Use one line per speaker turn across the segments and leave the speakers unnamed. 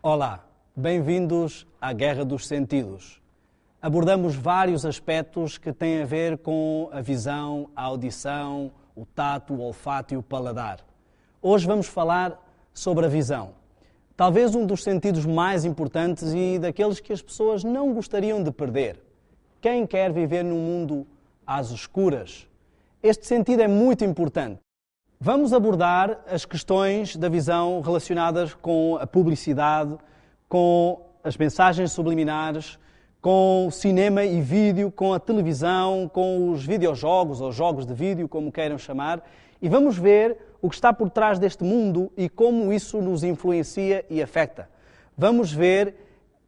Olá, bem-vindos à Guerra dos Sentidos. Abordamos vários aspectos que têm a ver com a visão, a audição, o tato, o olfato e o paladar. Hoje vamos falar sobre a visão. Talvez um dos sentidos mais importantes e daqueles que as pessoas não gostariam de perder. Quem quer viver num mundo às escuras? Este sentido é muito importante. Vamos abordar as questões da visão relacionadas com a publicidade, com as mensagens subliminares, com o cinema e vídeo, com a televisão, com os videojogos ou jogos de vídeo, como queiram chamar, e vamos ver o que está por trás deste mundo e como isso nos influencia e afeta. Vamos ver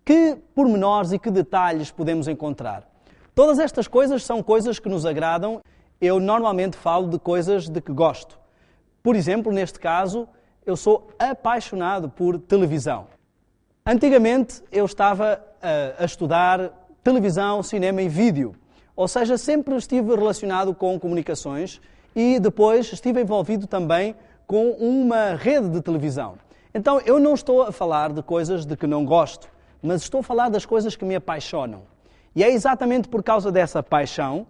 que pormenores e que detalhes podemos encontrar. Todas estas coisas são coisas que nos agradam. Eu normalmente falo de coisas de que gosto. Por exemplo, neste caso, eu sou apaixonado por televisão. Antigamente, eu estava a estudar televisão, cinema e vídeo. Ou seja, sempre estive relacionado com comunicações e depois estive envolvido também com uma rede de televisão. Então, eu não estou a falar de coisas de que não gosto, mas estou a falar das coisas que me apaixonam. E é exatamente por causa dessa paixão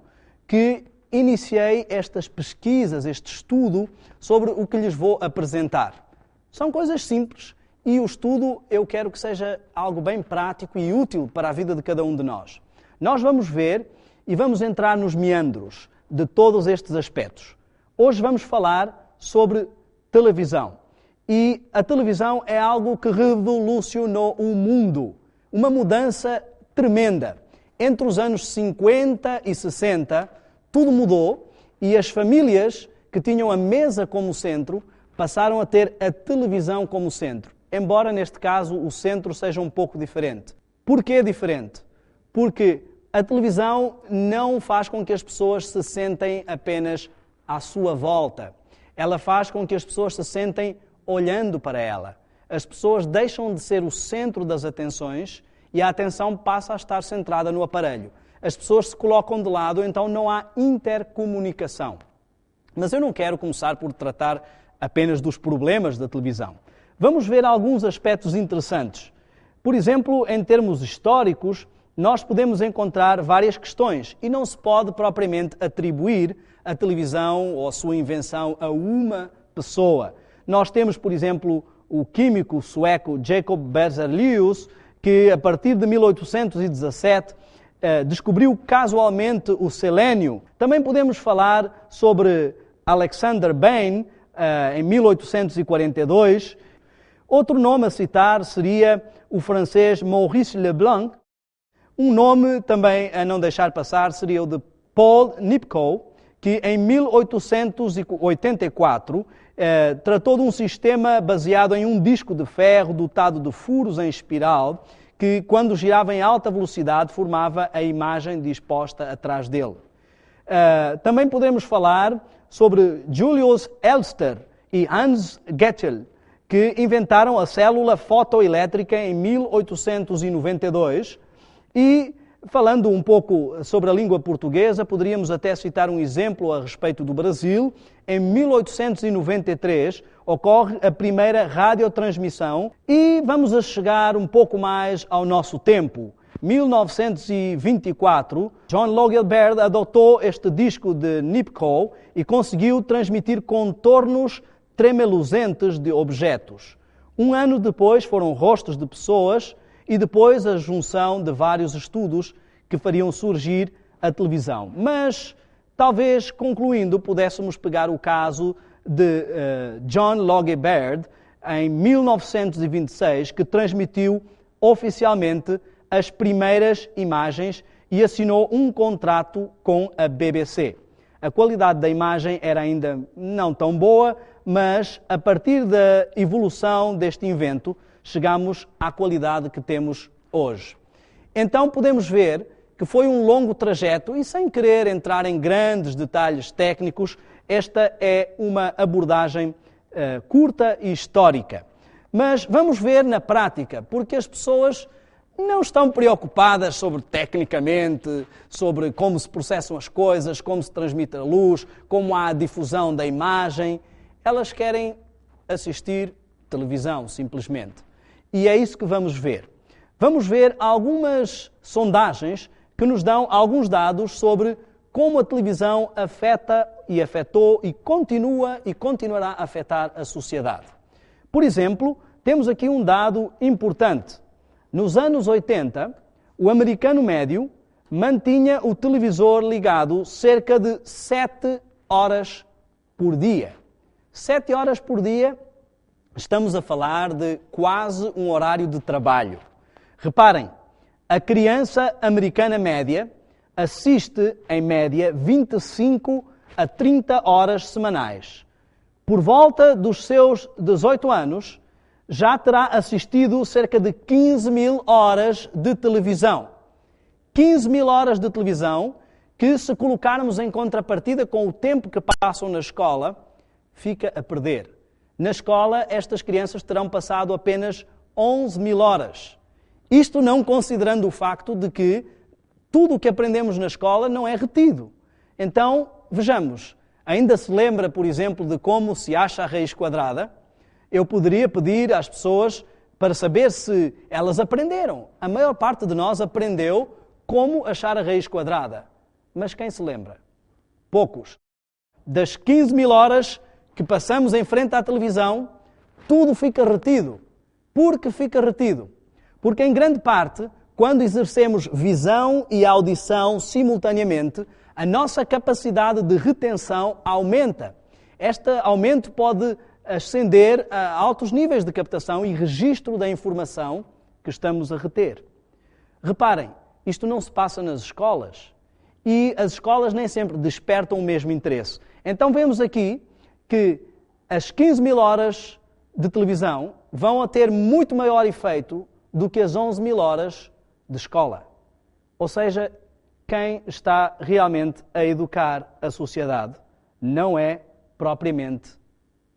que iniciei estas pesquisas, este estudo sobre o que lhes vou apresentar. São coisas simples e o estudo eu quero que seja algo bem prático e útil para a vida de cada um de nós. Nós vamos ver e vamos entrar nos meandros de todos estes aspectos. Hoje vamos falar sobre televisão. E a televisão é algo que revolucionou o mundo. Uma mudança tremenda. Entre os anos 50 e 60, tudo mudou e as famílias que tinham a mesa como centro passaram a ter a televisão como centro. Embora, neste caso, o centro seja um pouco diferente. Porquê diferente? Porque a televisão não faz com que as pessoas se sentem apenas à sua volta. Ela faz com que as pessoas se sentem olhando para ela. As pessoas deixam de ser o centro das atenções e a atenção passa a estar centrada no aparelho. As pessoas se colocam de lado, então não há intercomunicação. Mas eu não quero começar por tratar apenas dos problemas da televisão. Vamos ver alguns aspectos interessantes. Por exemplo, em termos históricos, nós podemos encontrar várias questões e não se pode propriamente atribuir a televisão ou a sua invenção a uma pessoa. Nós temos, por exemplo, o químico sueco Jacob Berzelius, que a partir de 1817 descobriu casualmente o selênio. Também podemos falar sobre Alexander Bain, em 1842. Outro nome a citar seria o francês Maurice Leblanc. Um nome também a não deixar passar seria o de Paul Nipkow, que em 1884 tratou de um sistema baseado em um disco de ferro dotado de furos em espiral, que quando girava em alta velocidade formava a imagem disposta atrás dele. Também podemos falar sobre Julius Elster e Hans Getchell, que inventaram a célula fotoelétrica em 1892. E, falando um pouco sobre a língua portuguesa, poderíamos até citar um exemplo a respeito do Brasil. Em 1893 ocorre a primeira radiotransmissão e vamos a chegar um pouco mais ao nosso tempo. 1924, John Logie Baird adotou este disco de Nipkow e conseguiu transmitir contornos tremeluzentes de objetos. Um ano depois foram rostos de pessoas e depois a junção de vários estudos que fariam surgir a televisão. Mas, talvez concluindo, pudéssemos pegar o caso de John Logie Baird, em 1926, que transmitiu oficialmente as primeiras imagens e assinou um contrato com a BBC. A qualidade da imagem era ainda não tão boa, mas a partir da evolução deste invento, chegamos à qualidade que temos hoje. Então podemos ver que foi um longo trajeto e, sem querer entrar em grandes detalhes técnicos, esta é uma abordagem curta e histórica. Mas vamos ver na prática, porque as pessoas não estão preocupadas sobre tecnicamente, sobre como se processam as coisas, como se transmite a luz, como há a difusão da imagem. Elas querem assistir televisão, simplesmente. E é isso que vamos ver. Vamos ver algumas sondagens que nos dão alguns dados sobre como a televisão afeta e afetou e continua e continuará a afetar a sociedade. Por exemplo, temos aqui um dado importante. Nos anos 80, o americano médio mantinha o televisor ligado cerca de 7 horas por dia. 7 horas por dia, estamos a falar de quase um horário de trabalho. Reparem, a criança americana média assiste, em média, 25 a 30 horas semanais. Por volta dos seus 18 anos, já terá assistido cerca de 15 mil horas de televisão. 15 mil horas de televisão que, se colocarmos em contrapartida com o tempo que passam na escola, fica a perder. Na escola, estas crianças terão passado apenas 11 mil horas. Isto não considerando o facto de que tudo o que aprendemos na escola não é retido. Então, vejamos, ainda se lembra, por exemplo, de como se acha a raiz quadrada? Eu poderia pedir às pessoas para saber se elas aprenderam. A maior parte de nós aprendeu como achar a raiz quadrada. Mas quem se lembra? Poucos. Das 15 mil horas que passamos em frente à televisão, tudo fica retido. Por que fica retido? Porque, em grande parte, quando exercemos visão e audição simultaneamente, a nossa capacidade de retenção aumenta. Este aumento pode ascender a altos níveis de captação e registro da informação que estamos a reter. Reparem, isto não se passa nas escolas e as escolas nem sempre despertam o mesmo interesse. Então vemos aqui que as 15 mil horas de televisão vão a ter muito maior efeito do que as 11 mil horas de escola. Ou seja, quem está realmente a educar a sociedade não é propriamente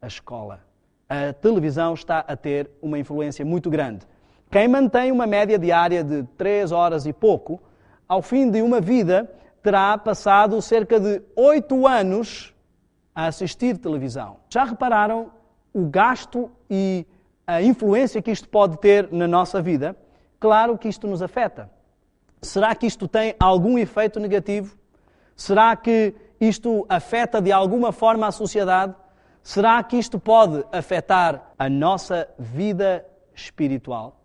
a escola. A televisão está a ter uma influência muito grande. Quem mantém uma média diária de 3 horas e pouco, ao fim de uma vida, terá passado cerca de 8 anos a assistir televisão. Já repararam o gasto e a influência que isto pode ter na nossa vida? Claro que isto nos afeta. Será que isto tem algum efeito negativo? Será que isto afeta de alguma forma a sociedade? Será que isto pode afetar a nossa vida espiritual?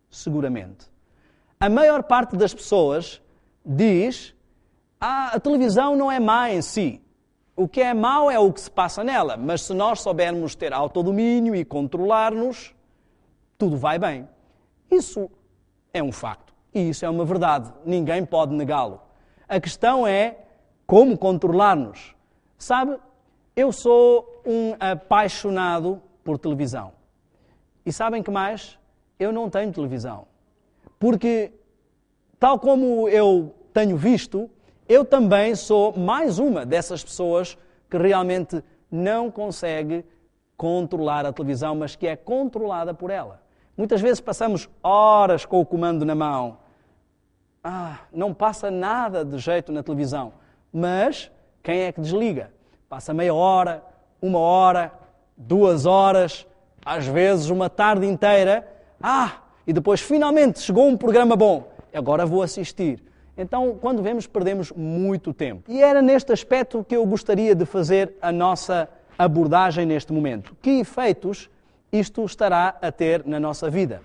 Seguramente. A maior parte das pessoas diz: a televisão não é má em si. O que é mau é o que se passa nela, mas se nós soubermos ter autodomínio e controlar-nos, tudo vai bem. Isso é um facto e isso é uma verdade. Ninguém pode negá-lo. A questão é como controlar-nos. Sabe, eu sou um apaixonado por televisão. E sabem que mais? Eu não tenho televisão. Porque, tal como eu tenho visto, eu também sou mais uma dessas pessoas que realmente não consegue controlar a televisão, mas que é controlada por ela. Muitas vezes passamos horas com o comando na mão. Não passa nada de jeito na televisão. Mas quem é que desliga? Passa meia hora, 1 hora, 2 horas, às vezes uma tarde inteira. E depois finalmente chegou um programa bom. Agora vou assistir. Então, quando vemos, perdemos muito tempo. E era neste aspecto que eu gostaria de fazer a nossa abordagem neste momento. Que efeitos isto estará a ter na nossa vida?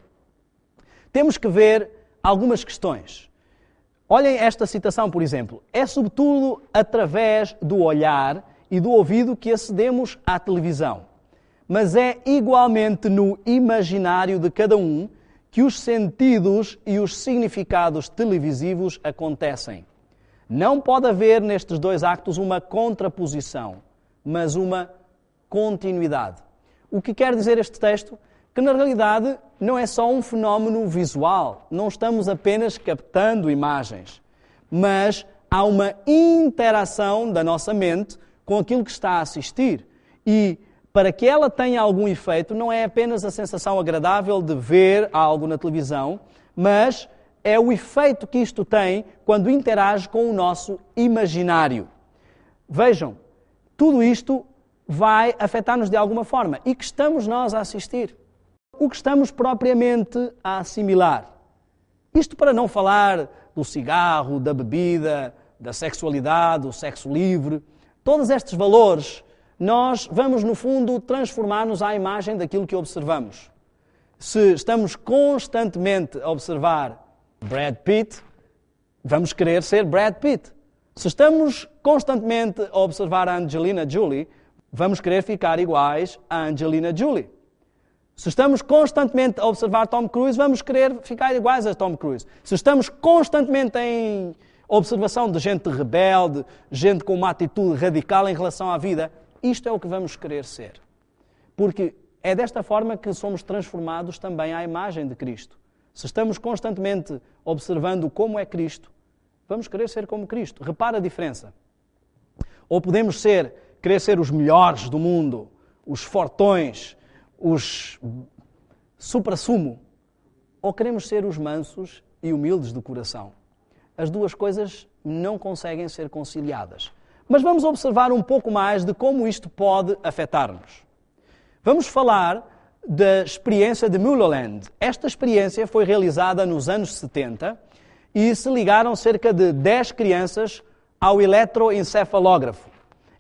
Temos que ver algumas questões. Olhem esta citação, por exemplo. É sobretudo através do olhar e do ouvido que acedemos à televisão. Mas é igualmente no imaginário de cada um que os sentidos e os significados televisivos acontecem. Não pode haver nestes dois actos uma contraposição, mas uma continuidade. O que quer dizer este texto? Que na realidade não é só um fenómeno visual, não estamos apenas captando imagens, mas há uma interação da nossa mente com aquilo que está a assistir. E para que ela tenha algum efeito, não é apenas a sensação agradável de ver algo na televisão, mas é o efeito que isto tem quando interage com o nosso imaginário. Vejam, tudo isto vai afetar-nos de alguma forma. E que estamos nós a assistir? O que estamos propriamente a assimilar? Isto para não falar do cigarro, da bebida, da sexualidade, do sexo livre. Todos estes valores nós vamos, no fundo, transformar-nos à imagem daquilo que observamos. Se estamos constantemente a observar Brad Pitt, vamos querer ser Brad Pitt. Se estamos constantemente a observar a Angelina Jolie, vamos querer ficar iguais à Angelina Jolie. Se estamos constantemente a observar Tom Cruise, vamos querer ficar iguais a Tom Cruise. Se estamos constantemente em observação de gente rebelde, gente com uma atitude radical em relação à vida, isto é o que vamos querer ser. Porque é desta forma que somos transformados também à imagem de Cristo. Se estamos constantemente observando como é Cristo, vamos querer ser como Cristo. Repara a diferença. Ou podemos querer ser os melhores do mundo, os fortões, os supra-sumo, ou queremos ser os mansos e humildes de coração. As duas coisas não conseguem ser conciliadas. Mas vamos observar um pouco mais de como isto pode afetar-nos. Vamos falar da experiência de Mulholland. Esta experiência foi realizada nos anos 70 e se ligaram cerca de 10 crianças ao eletroencefalógrafo,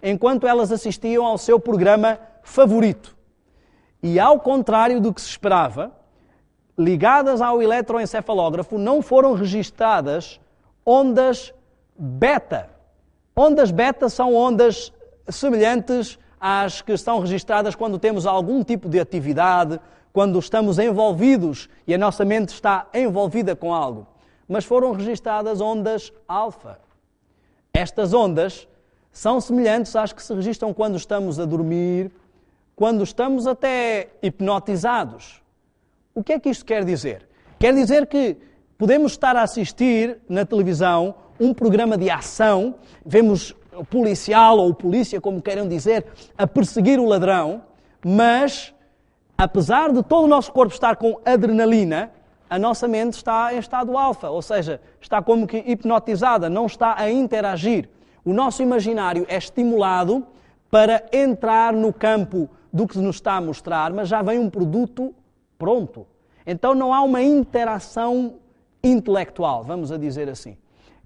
enquanto elas assistiam ao seu programa favorito. E ao contrário do que se esperava, ligadas ao eletroencefalógrafo não foram registadas ondas beta. Ondas beta são ondas semelhantes às que são registradas quando temos algum tipo de atividade, quando estamos envolvidos e a nossa mente está envolvida com algo. Mas foram registradas ondas alfa. Estas ondas são semelhantes às que se registram quando estamos a dormir, quando estamos até hipnotizados. O que é que isto quer dizer? Quer dizer que podemos estar a assistir na televisão um programa de ação, vemos o policial ou o polícia, como queiram dizer, a perseguir o ladrão, mas, apesar de todo o nosso corpo estar com adrenalina, a nossa mente está em estado alfa, ou seja, está como que hipnotizada, não está a interagir. O nosso imaginário é estimulado para entrar no campo do que nos está a mostrar, mas já vem um produto pronto. Então não há uma interação intelectual, vamos a dizer assim.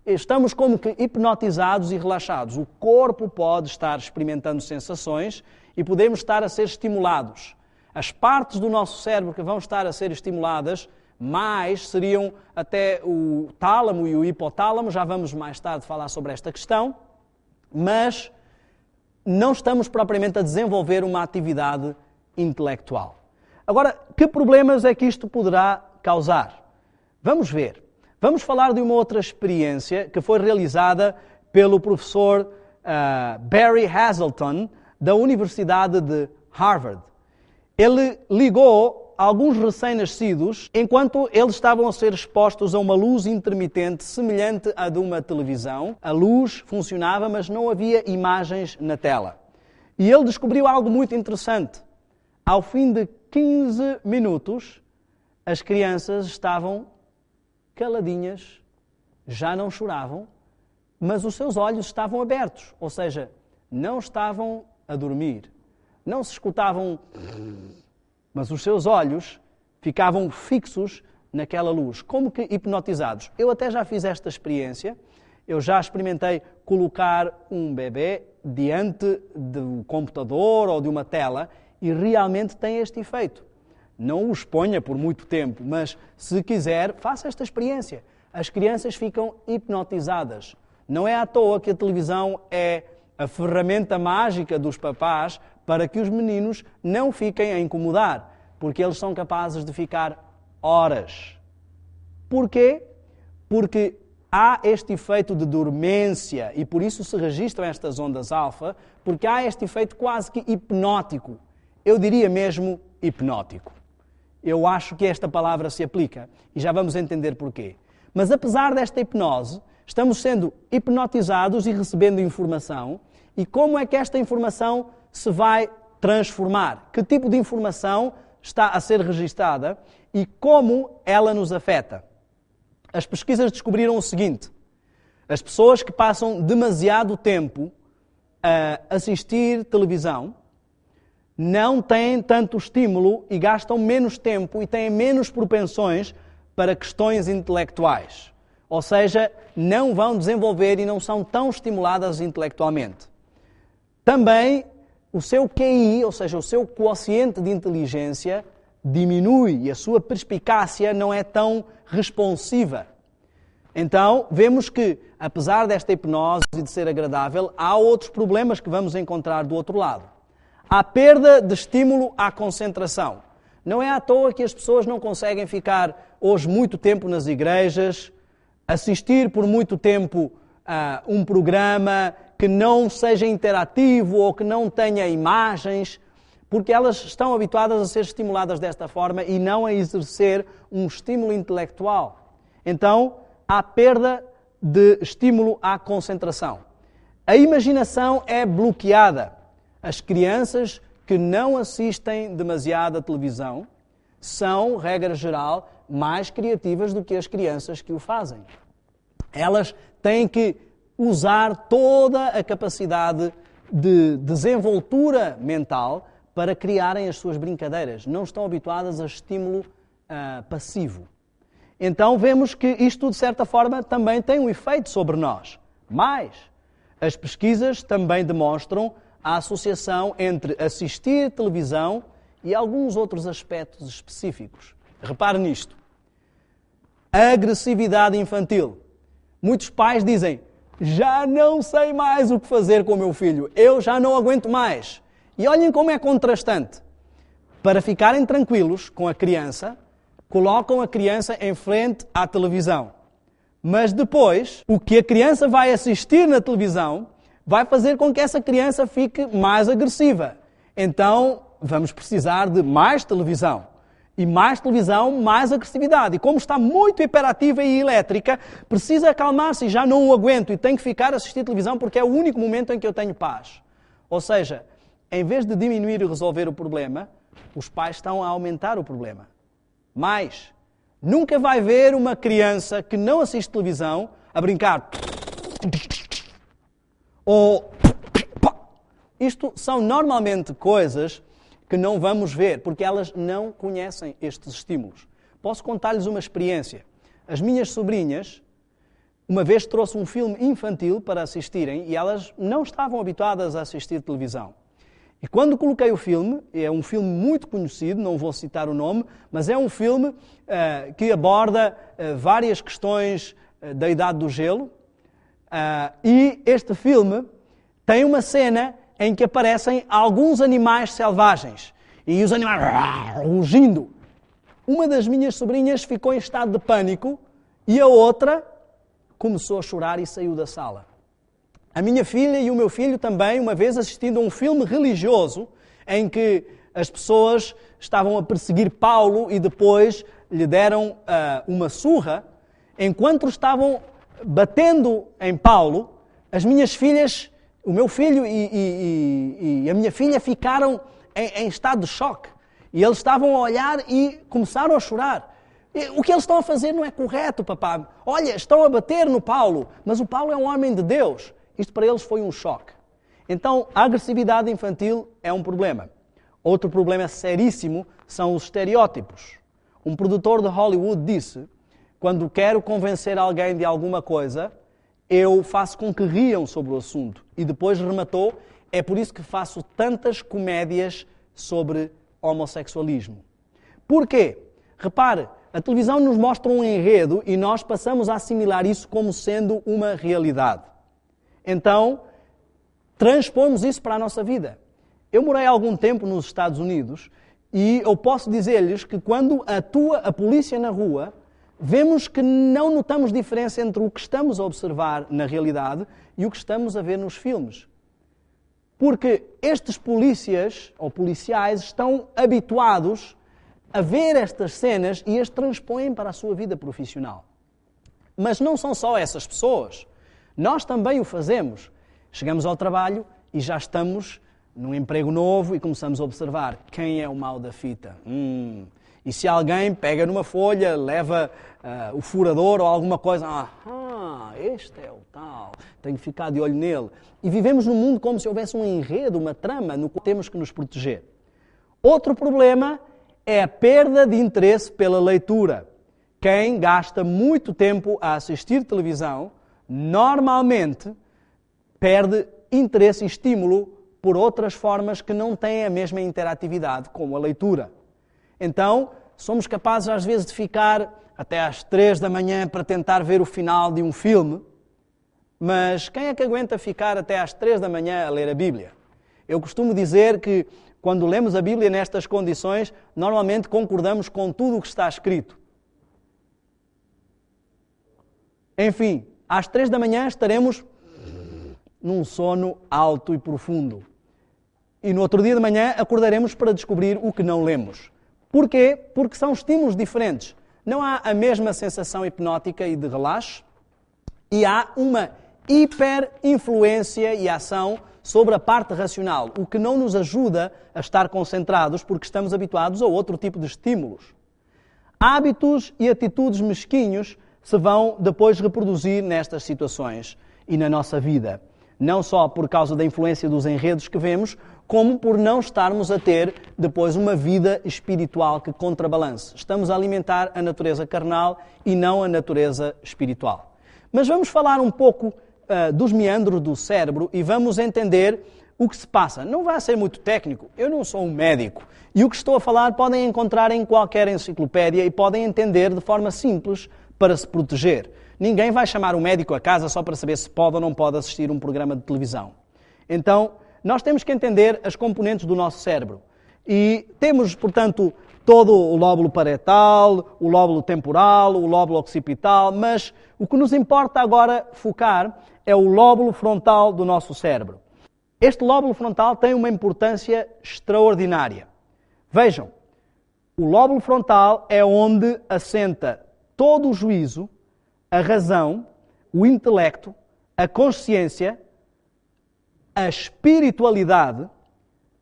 Estamos como que hipnotizados e relaxados. O corpo pode estar experimentando sensações e podemos estar a ser estimulados. As partes do nosso cérebro que vão estar a ser estimuladas mais seriam até o tálamo e o hipotálamo. Já vamos mais tarde falar sobre esta questão. Mas não estamos propriamente a desenvolver uma atividade intelectual. Agora, que problemas é que isto poderá causar? Vamos ver. Vamos falar de uma outra experiência que foi realizada pelo professor Barry Hazelton, da Universidade de Harvard. Ele ligou alguns recém-nascidos enquanto eles estavam a ser expostos a uma luz intermitente semelhante à de uma televisão. A luz funcionava, mas não havia imagens na tela. E ele descobriu algo muito interessante. Ao fim de 15 minutos, as crianças estavam caladinhas, já não choravam, mas os seus olhos estavam abertos, ou seja, não estavam a dormir. Não se escutavam, mas os seus olhos ficavam fixos naquela luz, como que hipnotizados. Eu até já fiz esta experiência, eu já experimentei colocar um bebê diante do computador ou de uma tela e realmente tem este efeito. Não o exponha por muito tempo, mas se quiser, faça esta experiência. As crianças ficam hipnotizadas. Não é à toa que a televisão é a ferramenta mágica dos papás para que os meninos não fiquem a incomodar, porque eles são capazes de ficar horas. Porquê? Porque há este efeito de dormência e por isso se registram estas ondas alfa, porque há este efeito quase que hipnótico. Eu diria mesmo hipnótico. Eu acho que esta palavra se aplica e já vamos entender porquê. Mas apesar desta hipnose, estamos sendo hipnotizados e recebendo informação. E como é que esta informação se vai transformar? Que tipo de informação está a ser registada e como ela nos afeta? As pesquisas descobriram o seguinte: as pessoas que passam demasiado tempo a assistir televisão não têm tanto estímulo e gastam menos tempo e têm menos propensões para questões intelectuais. Ou seja, não vão desenvolver e não são tão estimuladas intelectualmente. Também o seu QI, ou seja, o seu quociente de inteligência, diminui e a sua perspicácia não é tão responsiva. Então, vemos que, apesar desta hipnose e de ser agradável, há outros problemas que vamos encontrar do outro lado. Há perda de estímulo à concentração. Não é à toa que as pessoas não conseguem ficar hoje muito tempo nas igrejas, assistir por muito tempo a um programa que não seja interativo ou que não tenha imagens, porque elas estão habituadas a ser estimuladas desta forma e não a exercer um estímulo intelectual. Então, há perda de estímulo à concentração. A imaginação é bloqueada. As crianças que não assistem demasiado à televisão são, regra geral, mais criativas do que as crianças que o fazem. Elas têm que usar toda a capacidade de desenvoltura mental para criarem as suas brincadeiras. Não estão habituadas a estímulo passivo. Então vemos que isto, de certa forma, também tem um efeito sobre nós. Mas as pesquisas também demonstram a associação entre assistir televisão e alguns outros aspectos específicos. Repare nisto. A agressividade infantil. Muitos pais dizem: já não sei mais o que fazer com o meu filho, eu já não aguento mais. E olhem como é contrastante. Para ficarem tranquilos com a criança, colocam a criança em frente à televisão. Mas depois, o que a criança vai assistir na televisão vai fazer com que essa criança fique mais agressiva. Então, vamos precisar de mais televisão. E mais televisão, mais agressividade. E como está muito hiperativa e elétrica, precisa acalmar-se e já não o aguento e tem que ficar a assistir televisão porque é o único momento em que eu tenho paz. Ou seja, em vez de diminuir e resolver o problema, os pais estão a aumentar o problema. Mas nunca vai ver uma criança que não assiste televisão a brincar. Ou isto são normalmente coisas que não vamos ver, porque elas não conhecem estes estímulos. Posso contar-lhes uma experiência. As minhas sobrinhas, uma vez trouxe um filme infantil para assistirem e elas não estavam habituadas a assistir televisão. E quando coloquei o filme, é um filme muito conhecido, não vou citar o nome, mas é um filme que aborda várias questões da Idade do Gelo. E este filme tem uma cena em que aparecem alguns animais selvagens e os animais rugindo. Uma das minhas sobrinhas ficou em estado de pânico e a outra começou a chorar e saiu da sala. A minha filha e o meu filho também, uma vez assistindo a um filme religioso em que as pessoas estavam a perseguir Paulo e depois lhe deram uma surra, enquanto estavam batendo em Paulo, as minhas filhas, o meu filho e a minha filha ficaram em estado de choque. E eles estavam a olhar e começaram a chorar. O que eles estão a fazer não é correto, papá. Olha, estão a bater no Paulo, mas o Paulo é um homem de Deus. Isto para eles foi um choque. Então, a agressividade infantil é um problema. Outro problema seríssimo são os estereótipos. Um produtor de Hollywood disse, quando quero convencer alguém de alguma coisa, eu faço com que riam sobre o assunto. E depois rematou, é por isso que faço tantas comédias sobre homossexualismo. Porquê? Repare, a televisão nos mostra um enredo e nós passamos a assimilar isso como sendo uma realidade. Então, transpomos isso para a nossa vida. Eu morei algum tempo nos Estados Unidos e eu posso dizer-lhes que quando atua a polícia na rua, vemos que não notamos diferença entre o que estamos a observar na realidade e o que estamos a ver nos filmes. Porque estes polícias ou policiais estão habituados a ver estas cenas e as transpõem para a sua vida profissional. Mas não são só essas pessoas. Nós também o fazemos. Chegamos ao trabalho e já estamos num emprego novo e começamos a observar quem é o mau da fita. E se alguém pega numa folha, leva o furador ou alguma coisa, este é o tal, tenho que ficar de olho nele. E vivemos num mundo como se houvesse um enredo, uma trama, no qual temos que nos proteger. Outro problema é a perda de interesse pela leitura. Quem gasta muito tempo a assistir televisão, normalmente perde interesse e estímulo por outras formas que não têm a mesma interatividade como a leitura. Então, somos capazes às vezes de ficar até às 3 da manhã para tentar ver o final de um filme, mas quem é que aguenta ficar até às 3 da manhã a ler a Bíblia? Eu costumo dizer que quando lemos a Bíblia nestas condições, normalmente concordamos com tudo o que está escrito. Enfim, às 3 da manhã estaremos num sono alto e profundo. E no outro dia de manhã acordaremos para descobrir o que não lemos. Porquê? Porque são estímulos diferentes. Não há a mesma sensação hipnótica e de relaxo e há uma hiperinfluência e ação sobre a parte racional, o que não nos ajuda a estar concentrados porque estamos habituados a outro tipo de estímulos. Hábitos e atitudes mesquinhos se vão depois reproduzir nestas situações e na nossa vida. Não só por causa da influência dos enredos que vemos, como por não estarmos a ter depois uma vida espiritual que contrabalance. Estamos a alimentar a natureza carnal e não a natureza espiritual. Mas vamos falar um pouco dos meandros do cérebro e vamos entender o que se passa. Não vai ser muito técnico, eu não sou um médico. E o que estou a falar podem encontrar em qualquer enciclopédia e podem entender de forma simples para se proteger. Ninguém vai chamar um médico a casa só para saber se pode ou não pode assistir um programa de televisão. Então, nós temos que entender as componentes do nosso cérebro. E temos, portanto, todo o lóbulo parietal, o lóbulo temporal, o lóbulo occipital, mas o que nos importa agora focar é o lóbulo frontal do nosso cérebro. Este lóbulo frontal tem uma importância extraordinária. Vejam, o lóbulo frontal é onde assenta todo o juízo, a razão, o intelecto, a consciência, a espiritualidade,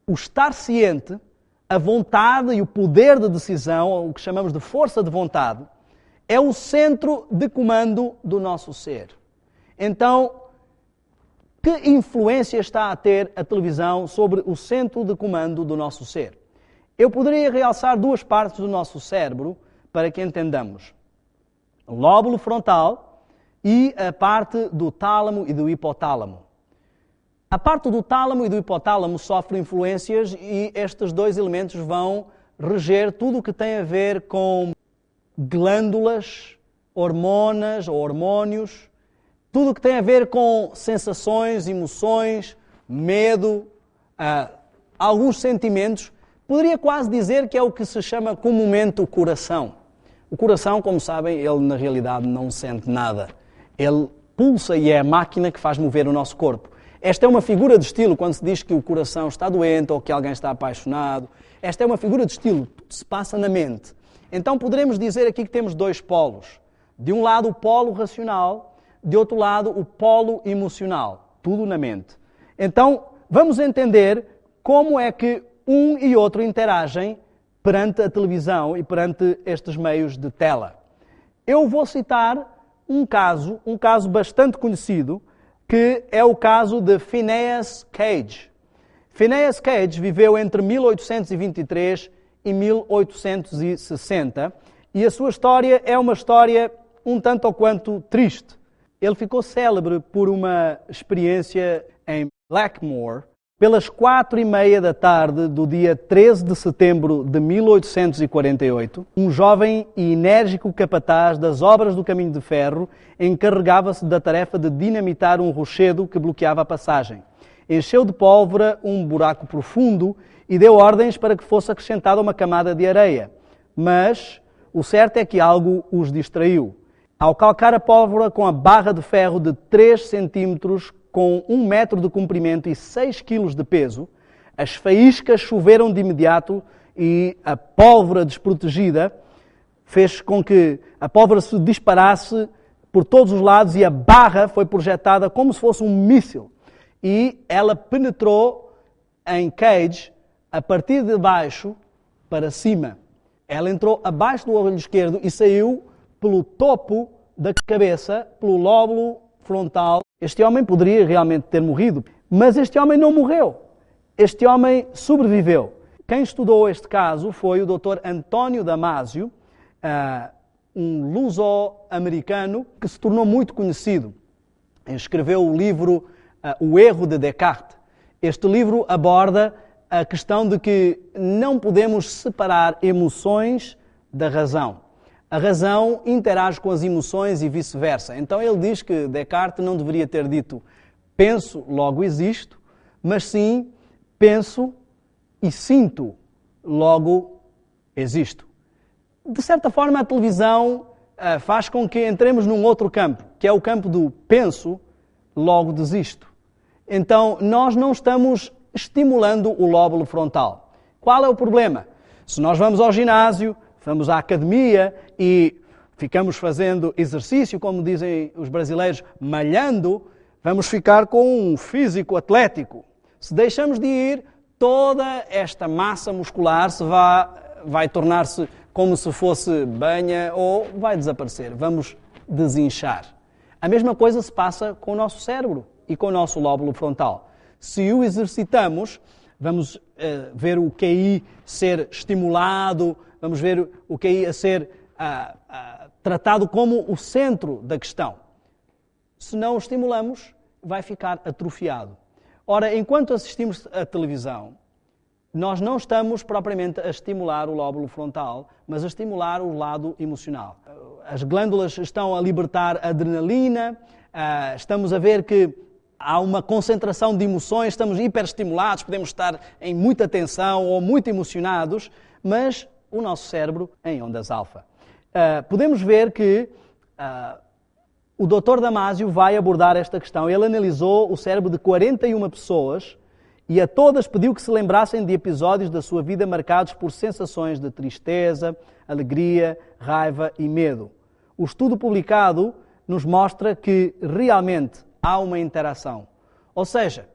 o estar ciente, a vontade e o poder de decisão, o que chamamos de força de vontade, é o centro de comando do nosso ser. Então, que influência está a ter a televisão sobre o centro de comando do nosso ser? Eu poderia realçar duas partes do nosso cérebro para que entendamos. O lóbulo frontal e a parte do tálamo e do hipotálamo. A parte do tálamo e do hipotálamo sofre influências e estes dois elementos vão reger tudo o que tem a ver com glândulas, hormonas ou hormônios, tudo o que tem a ver com sensações, emoções, medo, alguns sentimentos, poderia quase dizer que é o que se chama comumente o coração. O coração, como sabem, ele na realidade não sente nada. Ele pulsa e é a máquina que faz mover o nosso corpo. Esta é uma figura de estilo quando se diz que o coração está doente ou que alguém está apaixonado. Esta é uma figura de estilo, tudo se passa na mente. Então poderemos dizer aqui que temos dois polos. De um lado o polo racional, de outro lado o polo emocional. Tudo na mente. Então vamos entender como é que um e outro interagem perante a televisão e perante estes meios de tela. Eu vou citar um caso bastante conhecido, que é o caso de Phineas Cage. Phineas Cage viveu entre 1823 e 1860 e a sua história é uma história um tanto ou quanto triste. Ele ficou célebre por uma experiência em Blackmore pelas 4:30 da tarde do dia 13 de setembro de 1848. Um jovem e enérgico capataz das obras do caminho de ferro encarregava-se da tarefa de dinamitar um rochedo que bloqueava a passagem. Encheu de pólvora um buraco profundo e deu ordens para que fosse acrescentada uma camada de areia. Mas o certo é que algo os distraiu. Ao calcar a pólvora com a barra de ferro de 3 centímetros, com 1 metro de comprimento e 6 quilos de peso, as faíscas choveram de imediato e a pólvora desprotegida fez com que a pólvora se disparasse por todos os lados e a barra foi projetada como se fosse um míssil. E ela penetrou em Cage a partir de baixo para cima. Ela entrou abaixo do olho esquerdo e saiu pelo topo da cabeça, pelo lóbulo frontal. Este homem poderia realmente ter morrido, mas este homem não morreu. Este homem sobreviveu. Quem estudou este caso foi o Dr. António Damasio, um luso-americano que se tornou muito conhecido. Escreveu o livro O Erro de Descartes. Este livro aborda a questão de que não podemos separar emoções da razão. A razão interage com as emoções e vice-versa. Então ele diz que Descartes não deveria ter dito penso, logo existo, mas sim penso e sinto, logo existo. De certa forma, a televisão faz com que entremos num outro campo, que é o campo do penso, logo desisto. Então nós não estamos estimulando o lóbulo frontal. Qual é o problema? Se nós vamos ao ginásio, vamos à academia e ficamos fazendo exercício, como dizem os brasileiros, malhando, vamos ficar com um físico atlético. Se deixamos de ir, toda esta massa muscular vai tornar-se como se fosse banha ou vai desaparecer. Vamos desinchar. A mesma coisa se passa com o nosso cérebro e com o nosso lóbulo frontal. Se o exercitamos, vamos ver o QI ser estimulado, vamos ver o QI a ser tratado como o centro da questão. Se não o estimulamos, vai ficar atrofiado. Ora, enquanto assistimos à televisão, nós não estamos propriamente a estimular o lóbulo frontal, mas a estimular o lado emocional. As glândulas estão a libertar adrenalina, estamos a ver que há uma concentração de emoções, estamos hiperestimulados, podemos estar em muita tensão ou muito emocionados, mas o nosso cérebro em ondas alfa. Podemos ver que o Dr. Damasio vai abordar esta questão. Ele analisou o cérebro de 41 pessoas e a todas pediu que se lembrassem de episódios da sua vida marcados por sensações de tristeza, alegria, raiva e medo. O estudo publicado nos mostra que realmente há uma interação. Ou seja,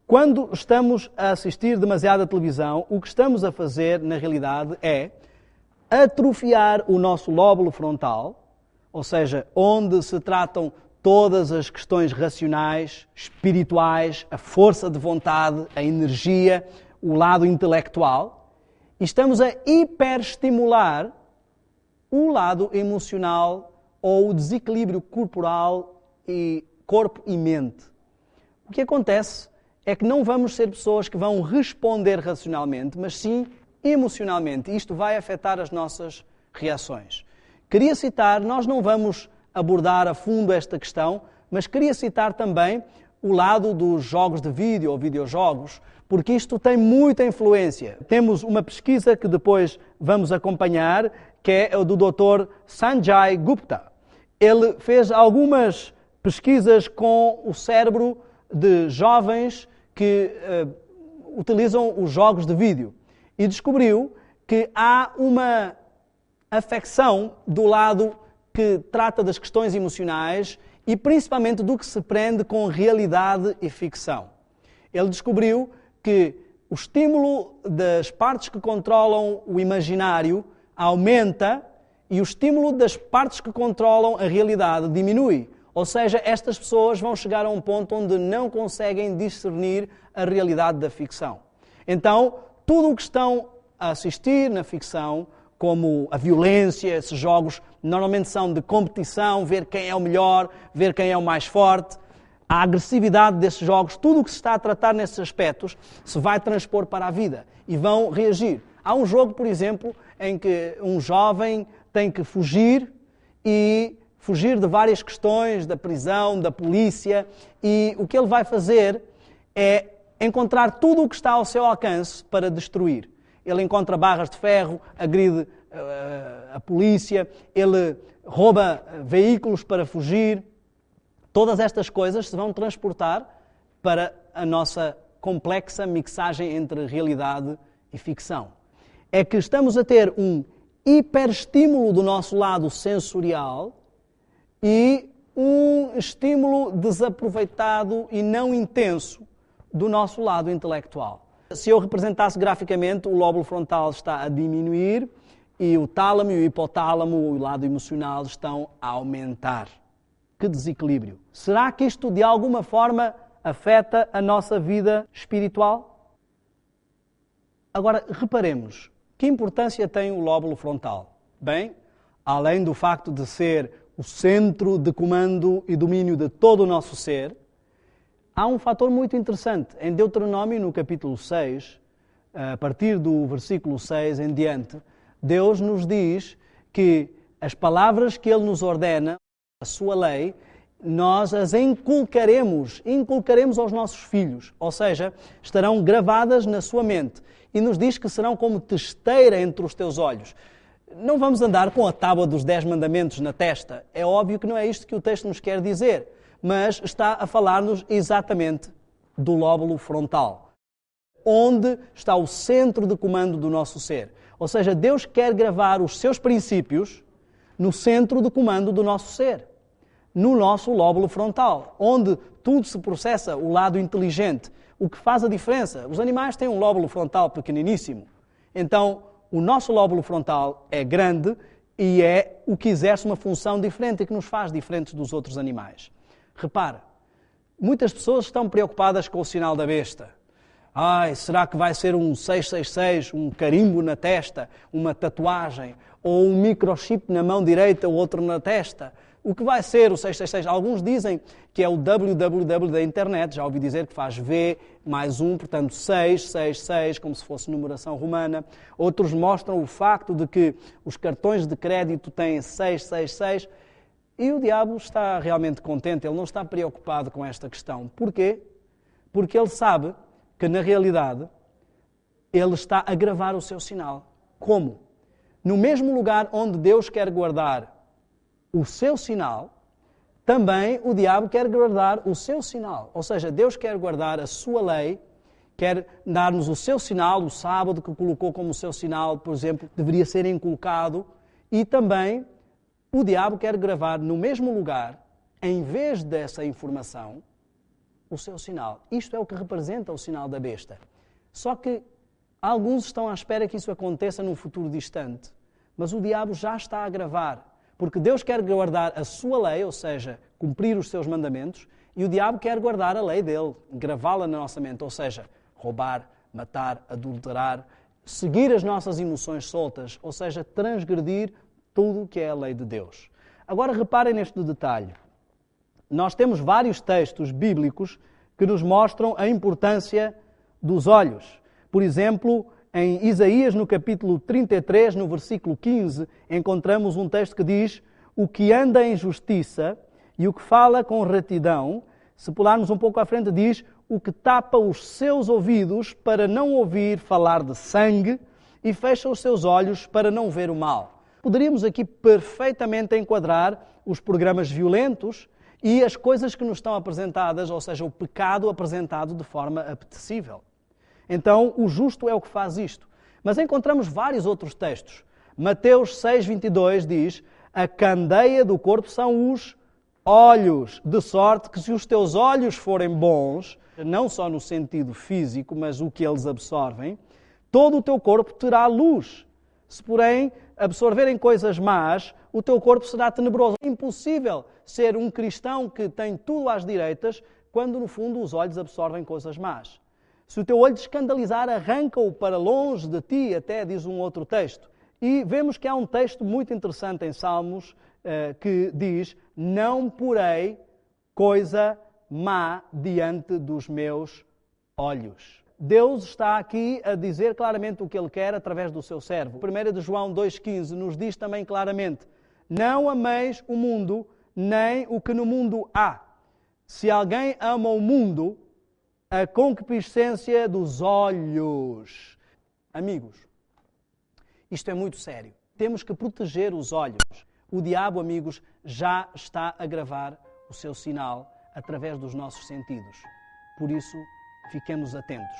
quando estamos a assistir demasiado à televisão, o que estamos a fazer, na realidade, é atrofiar o nosso lóbulo frontal, ou seja, onde se tratam todas as questões racionais, espirituais, a força de vontade, a energia, o lado intelectual, e estamos a hiperestimular o lado emocional ou o desequilíbrio corporal e corpo e mente. O que acontece é que não vamos ser pessoas que vão responder racionalmente, mas sim emocionalmente. Isto vai afetar as nossas reações. Queria citar, nós não vamos abordar a fundo esta questão, mas queria citar também o lado dos jogos de vídeo ou videojogos, porque isto tem muita influência. Temos uma pesquisa que depois vamos acompanhar, que é o do Dr. Sanjay Gupta. Ele fez algumas pesquisas com o cérebro de jovens que utilizam os jogos de vídeo e descobriu que há uma afecção do lado que trata das questões emocionais e principalmente do que se prende com realidade e ficção. Ele descobriu que o estímulo das partes que controlam o imaginário aumenta e o estímulo das partes que controlam a realidade diminui. Ou seja, estas pessoas vão chegar a um ponto onde não conseguem discernir a realidade da ficção. Então, tudo o que estão a assistir na ficção, como a violência, esses jogos normalmente são de competição, ver quem é o melhor, ver quem é o mais forte, a agressividade desses jogos, tudo o que se está a tratar nesses aspectos se vai transpor para a vida e vão reagir. Há um jogo, por exemplo, em que um jovem tem que fugir de várias questões, da prisão, da polícia, e o que ele vai fazer é encontrar tudo o que está ao seu alcance para destruir. Ele encontra barras de ferro, agride a polícia, ele rouba veículos para fugir. Todas estas coisas se vão transportar para a nossa complexa mixagem entre realidade e ficção. É que estamos a ter um hiperestímulo do nosso lado sensorial e um estímulo desaproveitado e não intenso do nosso lado intelectual. Se eu representasse graficamente, o lóbulo frontal está a diminuir e o tálamo e o hipotálamo, o lado emocional, estão a aumentar. Que desequilíbrio! Será que isto de alguma forma afeta a nossa vida espiritual? Agora, reparemos, que importância tem o lóbulo frontal? Bem, além do facto de ser o centro de comando e domínio de todo o nosso ser, há um fator muito interessante. Em Deuteronômio, no capítulo 6, a partir do versículo 6 em diante, Deus nos diz que as palavras que Ele nos ordena, a sua lei, nós as inculcaremos aos nossos filhos, ou seja, estarão gravadas na sua mente. E nos diz que serão como testeira entre os teus olhos. Não vamos andar com a tábua dos 10 mandamentos na testa. É óbvio que não é isto que o texto nos quer dizer, mas está a falar-nos exatamente do lóbulo frontal, onde está o centro de comando do nosso ser. Ou seja, Deus quer gravar os seus princípios no centro de comando do nosso ser, no nosso lóbulo frontal, onde tudo se processa, o lado inteligente, o que faz a diferença. Os animais têm um lóbulo frontal pequeniníssimo. Então, o nosso lóbulo frontal é grande e é o que exerce uma função diferente e que nos faz diferentes dos outros animais. Repara, muitas pessoas estão preocupadas com o sinal da besta. Será que vai ser um 666, um carimbo na testa, uma tatuagem, ou um microchip na mão direita ou outro na testa? O que vai ser o 666? Alguns dizem que é o www da internet, já ouvi dizer que faz V mais 1, portanto 666, como se fosse numeração romana. Outros mostram o facto de que os cartões de crédito têm 666 e o diabo está realmente contente, ele não está preocupado com esta questão. Porquê? Porque ele sabe que na realidade ele está a gravar o seu sinal. Como? No mesmo lugar onde Deus quer guardar o seu sinal, também o diabo quer guardar o seu sinal. Ou seja, Deus quer guardar a sua lei, quer dar-nos o seu sinal, o sábado que colocou como seu sinal, por exemplo, deveria ser inculcado, e também o diabo quer gravar no mesmo lugar, em vez dessa informação, o seu sinal. Isto é o que representa o sinal da besta. Só que alguns estão à espera que isso aconteça num futuro distante, mas o diabo já está a gravar. Porque Deus quer guardar a sua lei, ou seja, cumprir os seus mandamentos, e o diabo quer guardar a lei dele, gravá-la na nossa mente, ou seja, roubar, matar, adulterar, seguir as nossas emoções soltas, ou seja, transgredir tudo o que é a lei de Deus. Agora reparem neste detalhe. Nós temos vários textos bíblicos que nos mostram a importância dos olhos. Por exemplo, em Isaías, no capítulo 33, no versículo 15, encontramos um texto que diz: o que anda em justiça e o que fala com retidão Se pularmos um pouco à frente, diz o que tapa os seus ouvidos para não ouvir falar de sangue e fecha os seus olhos para não ver o mal. Poderíamos aqui perfeitamente enquadrar os programas violentos e as coisas que nos estão apresentadas, ou seja, o pecado apresentado de forma apetecível. Então, o justo é o que faz isto. Mas encontramos vários outros textos. Mateus 6,22 diz: a candeia do corpo são os olhos, de sorte que se os teus olhos forem bons, não só no sentido físico, mas o que eles absorvem, todo o teu corpo terá luz. Se, porém, absorverem coisas más, o teu corpo será tenebroso. É impossível ser um cristão que tem tudo às direitas, quando no fundo os olhos absorvem coisas más. Se o teu olho te escandalizar, arranca-o para longe de ti, até diz um outro texto. E vemos que há um texto muito interessante em Salmos que diz: não porei coisa má diante dos meus olhos. Deus está aqui a dizer claramente o que Ele quer através do seu servo. 1 de João 2,15 nos diz também claramente: não ameis o mundo, nem o que no mundo há. Se alguém ama o mundo, a concupiscência dos olhos. Amigos, isto é muito sério. Temos que proteger os olhos. O diabo, amigos, já está a gravar o seu sinal através dos nossos sentidos. Por isso, fiquemos atentos.